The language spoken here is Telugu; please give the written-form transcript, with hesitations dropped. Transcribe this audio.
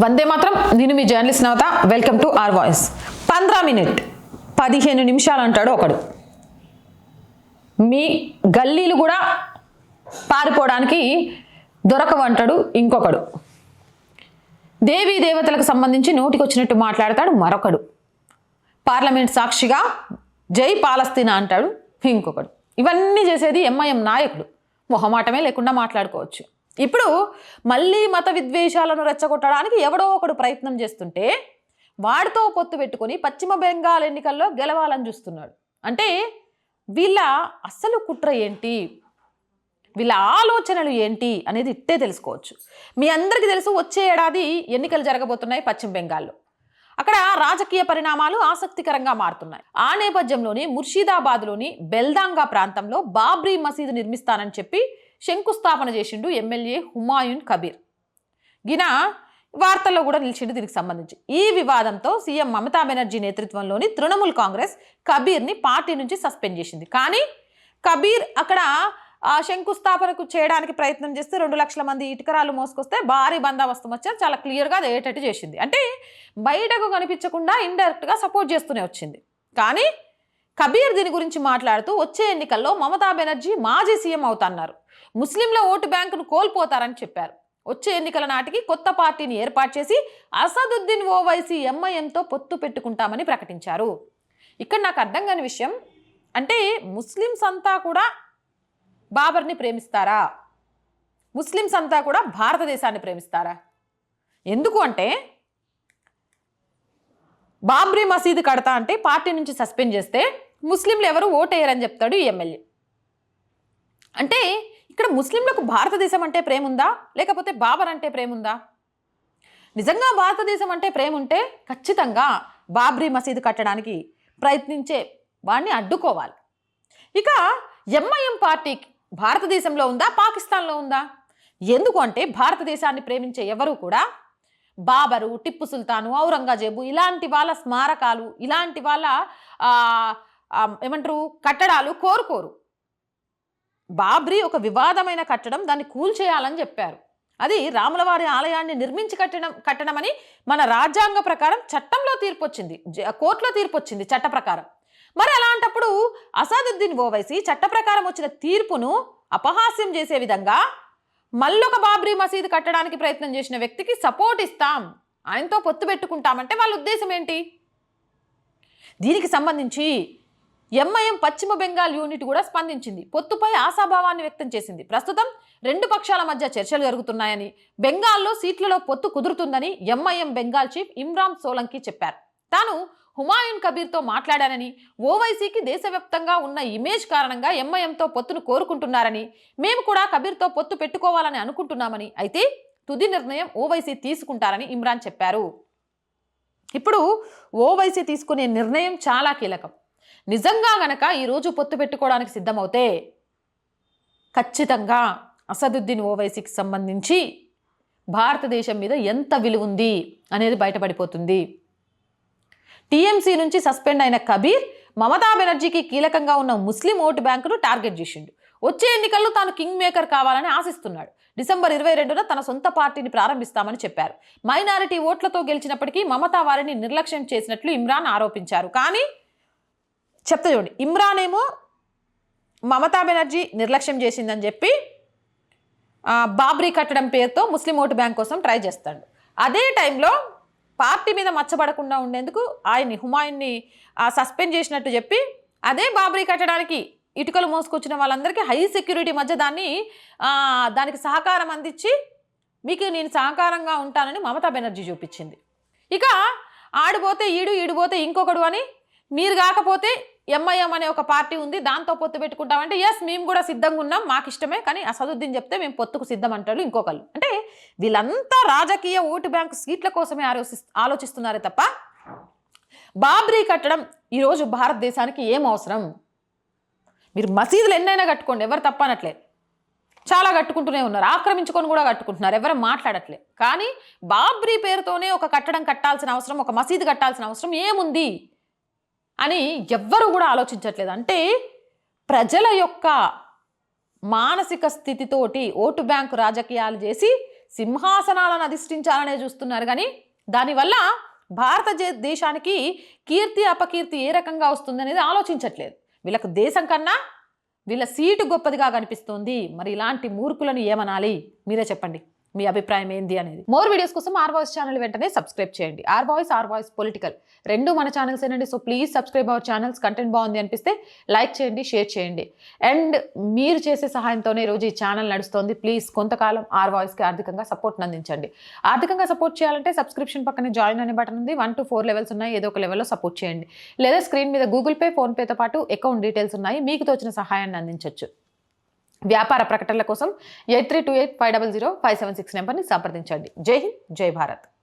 వందే మాత్రం. నేను మీ journalist Navata. Welcome to R Voice. 15 minute 15 నిమిషాలు అంటాడు ఒకడు. మీ గల్లీలు కూడా పారిపోవడానికి దొరకవంటాడు ఇంకొకడు. దేవీ దేవతలకు సంబంధించి నోటికి వచ్చినట్టు మాట్లాడతాడు మరొకడు. పార్లమెంట్ సాక్షిగా జై పాలస్తీనా అంటాడు ఇంకొకడు. ఇవన్నీ చేసేది ఎంఐఎం నాయకుడు. మొహమాటమే లేకుండా మాట్లాడుకోవచ్చు. ఇప్పుడు మళ్ళీ మత విద్వేషాలను రెచ్చగొట్టడానికి ఎవడో ఒకడు ప్రయత్నం చేస్తుంటే వాడితో పొత్తు పెట్టుకొని పశ్చిమ బెంగాల్ ఎన్నికల్లో గెలవాలని చూస్తున్నాడు. అంటే వీళ్ళ అసలు కుట్ర ఏంటి, వీళ్ళ ఆలోచనలు ఏంటి అనేది ఇట్టే తెలుసుకోవచ్చు. మీ అందరికీ తెలుసు, వచ్చే ఏడాది ఎన్నికలు జరగబోతున్నాయి పశ్చిమ బెంగాల్లో. అక్కడ రాజకీయ పరిణామాలు ఆసక్తికరంగా మారుతున్నాయి. ఆ నేపథ్యంలోనే ముర్షిదాబాద్లోని బెల్దాంగా ప్రాంతంలో బాబ్రీ మసీదు నిర్మిస్తానని చెప్పి శంకుస్థాపన చేసిండు ఎమ్మెల్యే హుమాయూన్ కబీర్. గిన వార్తల్లో కూడా నిలిచిండు దీనికి సంబంధించి. ఈ వివాదంతో సీఎం మమతా బెనర్జీ నేతృత్వంలోని తృణమూల్ కాంగ్రెస్ కబీర్ని పార్టీ నుంచి సస్పెండ్ చేసింది. కానీ కబీర్ అక్కడ శంకుస్థాపనకు చేయడానికి ప్రయత్నం చేస్తే 2 లక్షల మంది ఇటుకరాలు మోసుకొస్తే భారీ బందోబస్తు వచ్చి చాలా క్లియర్గా అదేటట్టు చేసింది. అంటే బయటకు కనిపించకుండా ఇండైరెక్ట్గా సపోర్ట్ చేస్తూనే వచ్చింది. కానీ కబీర్ దీని గురించి మాట్లాడుతూ వచ్చే ఎన్నికల్లో మమతా బెనర్జీ మాజీ సీఎం అవుతున్నారు, ముస్లింల ఓటు బ్యాంకును కోల్పోతారని చెప్పారు. వచ్చే ఎన్నికల నాటికి కొత్త పార్టీని ఏర్పాటు చేసి అసదుద్దీన్ ఓవైసీ ఎంఐఎంతో పొత్తు పెట్టుకుంటామని ప్రకటించారు. ఇక్కడ నాకు అర్థం కాని విషయం, అంటే ముస్లిమ్స్ అంతా కూడా బాబర్ని ప్రేమిస్తారా? ముస్లిమ్స్ అంతా కూడా భారతదేశాన్ని ప్రేమిస్తారా? ఎందుకు అంటే బాబ్రీ మసీదు కడతా అంటే పార్టీ నుంచి సస్పెండ్ చేస్తే ముస్లింలు ఎవరు ఓటేయరని చెప్తాడు ఈ ఎమ్మెల్యే. అంటే ఇక్కడ ముస్లింలకు భారతదేశం అంటే ప్రేమ ఉందా, లేకపోతే బాబర్ అంటే ప్రేమ ఉందా? నిజంగా భారతదేశం అంటే ప్రేమ ఉంటే ఖచ్చితంగా బాబ్రీ మసీదు కట్టడానికి ప్రయత్నించే వాడిని అడ్డుకోవాలి. ఇక ఎంఐఎం పార్టీ భారతదేశంలో ఉందా, పాకిస్తాన్లో ఉందా? ఎందుకు అంటే భారతదేశాన్ని ప్రేమించే ఎవరు కూడా బాబరు, టిప్పు సుల్తాను, ఔరంగజేబు ఇలాంటి వాళ్ళ స్మారకాలు, ఇలాంటి వాళ్ళ ఏమంటారు కట్టడాలు కోరుకోరు. బాబ్రీ ఒక వివాదమైన కట్టడం, దాన్ని కూల్చేయాలని చెప్పారు. అది రాములవారి ఆలయాన్ని నిర్మించి కట్టడం అని మన రాజ్యాంగ ప్రకారం చట్టంలో తీర్పు వచ్చింది, కోర్టులో తీర్పు వచ్చింది చట్ట ప్రకారం. మరి అలాంటప్పుడు అసదుద్దీన్ ఓవైసీ చట్ట ప్రకారం వచ్చిన తీర్పును అపహాస్యం చేసే విధంగా మళ్ళొక బాబ్రీ మసీదు కట్టడానికి ప్రయత్నం చేసిన వ్యక్తికి సపోర్ట్ ఇస్తాం, ఆయనతో పొత్తు పెట్టుకుంటామంటే వాళ్ళ ఉద్దేశం ఏంటి? దీనికి సంబంధించి ఎంఐఎం పశ్చిమ బెంగాల్ యూనిట్ కూడా స్పందించింది. పొత్తుపై ఆశాభావాన్ని వ్యక్తం చేసింది. ప్రస్తుతం 2 పక్షాల మధ్య చర్చలు జరుగుతున్నాయని, బెంగాల్లో సీట్లలో పొత్తు కుదురుతుందని ఎంఐఎం బెంగాల్ చీఫ్ ఇమ్రాన్ సోలంకి చెప్పారు. తాను హుమాయూన్ కబీర్తో మాట్లాడానని, ఓవైసీకి దేశవ్యాప్తంగా ఉన్న ఇమేజ్ కారణంగా ఎంఐఎంతో పొత్తును కోరుకుంటున్నారని, మేము కూడా కబీర్తో పొత్తు పెట్టుకోవాలని అనుకుంటున్నామని, అయితే తుది నిర్ణయం ఓవైసీ తీసుకుంటారని ఇమ్రాన్ చెప్పారు. ఇప్పుడు ఓవైసీ తీసుకునే నిర్ణయం చాలా కీలకం. నిజంగా గనక ఈరోజు పొత్తు పెట్టుకోవడానికి సిద్ధమవుతే ఖచ్చితంగా అసదుద్దీన్ ఓవైసీకి సంబంధించి భారతదేశం మీద ఎంత విలువ ఉంది అనేది బయటపడిపోతుంది. టీఎంసీ నుంచి సస్పెండ్ అయిన కబీర్ మమతా బెనర్జీకి కీలకంగా ఉన్న ముస్లిం ఓటు బ్యాంకును టార్గెట్ చేసిండు. వచ్చే ఎన్నికల్లో తాను కింగ్ మేకర్ కావాలని ఆశిస్తున్నాడు. డిసెంబర్ 22న తన సొంత పార్టీని ప్రారంభిస్తామని చెప్పారు. మైనారిటీ ఓట్లతో గెలిచినప్పటికీ మమతా వారిని నిర్లక్ష్యం చేసినట్లు ఇమ్రాన్ ఆరోపించారు. కానీ చెప్తా చూడండి, ఇమ్రాన్ ఏమో మమతా బెనర్జీ నిర్లక్ష్యం చేసిందని చెప్పి బాబ్రీ కట్టడం పేరుతో ముస్లిం ఓటు బ్యాంక్ కోసం ట్రై చేస్తాడు. అదే టైంలో పార్టీ మీద మచ్చబడకుండా ఉండేందుకు ఆయన్ని హుమాయూన్ని సస్పెండ్ చేసినట్టు చెప్పి అదే బాబ్రీ కట్టడానికి ఇటుకలు మోసుకొచ్చిన వాళ్ళందరికీ హై సెక్యూరిటీ మధ్య దానికి సహకారం అందించి మీకు నేను సహకారంగా ఉంటానని మమతా బెనర్జీ చూపించింది. ఇక ఆడిపోతే ఈడిపోతే ఇంకొకడు అని, మీరు కాకపోతే ఎంఐఎం అనే ఒక పార్టీ ఉంది దాంతో పొత్తు పెట్టుకుంటామంటే ఎస్ మేము కూడా సిద్ధంగా ఉన్నాం, మాకు ఇష్టమే, కానీ అసదుద్దీన్ చెప్తే మేము పొత్తుకు సిద్ధం అంటారు ఇంకొకళ్ళు. అంటే వీళ్ళంతా రాజకీయ ఓటు బ్యాంకు సీట్ల కోసమే ఆలోచిస్తున్నారే తప్ప బాబ్రీ కట్టడం ఈరోజు భారతదేశానికి ఏం అవసరం? మీరు మసీదులు ఎన్నైనా కట్టుకోండి, ఎవరు తప్పనట్లే, చాలా కట్టుకుంటూనే ఉన్నారు, ఆక్రమించుకొని కూడా కట్టుకుంటున్నారు, ఎవరు మాట్లాడట్లే. కానీ బాబ్రీ పేరుతోనే ఒక కట్టడం కట్టాల్సిన అవసరం, ఒక మసీదు కట్టాల్సిన అవసరం ఏముంది అని ఎవ్వరూ కూడా ఆలోచించట్లేదు. అంటే ప్రజల యొక్క మానసిక స్థితితోటి ఓటు బ్యాంకు రాజకీయాలు చేసి సింహాసనాలను అధిష్ఠించాలనే చూస్తున్నారు. కానీ దానివల్ల భారతదేశానికి కీర్తి అపకీర్తి ఏ రకంగా వస్తుందనేది ఆలోచించట్లేదు. వీళ్ళకు దేశం కన్నా వీళ్ళ సీటు గొప్పదిగా కనిపిస్తుంది. మరి ఇలాంటి మూర్ఖులను ఏమనాలి? మీరే చెప్పండి, మీ అభిప్రాయం ఏంది అనేది. మోర్ వీడియోస్ కోసం ఆర్ వాయిస్ ఛానల్ వెంటనే సబ్స్క్రైబ్ చేయండి. ఆర్ వాయిస్ పొలిటికల్ రెండు మన ఛానల్స్ ఏనండి. So please subscribe our channels. Content బాగుంది అనిపిస్తే లైక్ చేయండి, షేర్ చేయండి. అండ్ మీరు చేసే సహాయంతోనే రోజు ఈ ఛానల్ నడుస్తుంది. ప్లీజ్ కొంతకాలం ఆర్ వాయిస్కి ఆర్థికంగా సపోర్ట్ అందించండి. ఆర్థికంగా సపోర్ట్ చేయాలంటే సబ్స్క్రిప్షన్ పక్కనే జాయిన్ అనే బటన్ ఉంది. 1 to 4 లెవెల్స్ ఉన్నాయి. ఏదో ఒక లెవెల్లో సపోర్ట్ చేయండి. లేదా స్క్రీన్ మీద గూగుల్ పే, ఫోన్పేతో పాటు అకౌంట్ డీటెయిల్స్ ఉన్నాయి. మీకు తోచిన సహాయాన్ని అందించవచ్చు. వ్యాపార ప్రకటనల కోసం 8328500576 నెంబర్ని సంప్రదించండి. జై హింద్, జై భారత్.